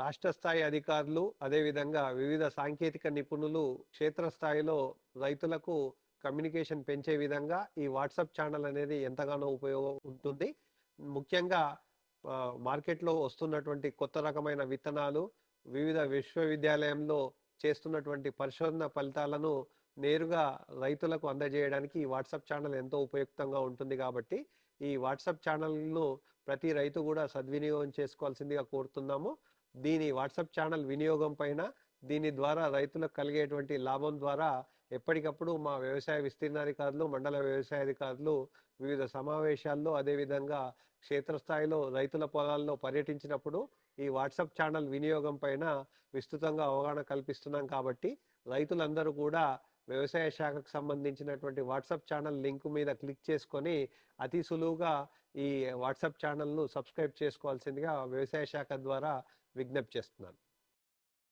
రాష్ట్ర స్థాయి అధికారులు, అదేవిధంగా వివిధ సాంకేతిక నిపుణులు క్షేత్రస్థాయిలో రైతులకు కమ్యూనికేషన్ పెంచే విధంగా ఈ వాట్సాప్ ఛానల్ అనేది ఎంతగానో ఉపయోగం ఉంటుంది. ముఖ్యంగా మార్కెట్‌లో వస్తున్నటువంటి కొత్త రకమైన విత్తనాలు, వివిధ విశ్వవిద్యాలయంలో చేస్తున్నటువంటి పరిశోధన ఫలితాలను నేరుగా రైతులకు అందజేయడానికి ఈ వాట్సాప్ ఛానల్ ఎంతో ఉపయుక్తంగా ఉంటుంది కాబట్టి, ఈ వాట్సాప్ ఛానల్‌ను ప్రతి రైతు కూడా సద్వినియోగం చేసుకోవాల్సిందిగా కోరుతున్నాము. దీని వాట్సాప్ ఛానల్ వినియోగం పైన, దీని ద్వారా రైతులకు కలిగేటువంటి లాభం ద్వారా ఎప్పటికప్పుడు మా వ్యవసాయ విస్తీర్ణాధికారులు, మండల వ్యవసాయాధికారులు వివిధ సమావేశాల్లో, అదేవిధంగా క్షేత్రస్థాయిలో రైతుల పొలాల్లో పర్యటించినప్పుడు ఈ వాట్సాప్ ఛానల్ వినియోగం పైన విస్తృతంగా అవగాహన కల్పిస్తున్నాం కాబట్టి, రైతులందరూ కూడా వ్యవసాయ శాఖకు సంబంధించినటువంటి వాట్సాప్ ఛానల్ లింక్ మీద క్లిక్ చేసుకొని అతి సులువుగా ఈ వాట్సాప్ ఛానల్‌ను సబ్స్క్రైబ్ చేసుకోవాల్సిందిగా వ్యవసాయ శాఖ ద్వారా విజ్ఞప్తి చేస్తున్నాను.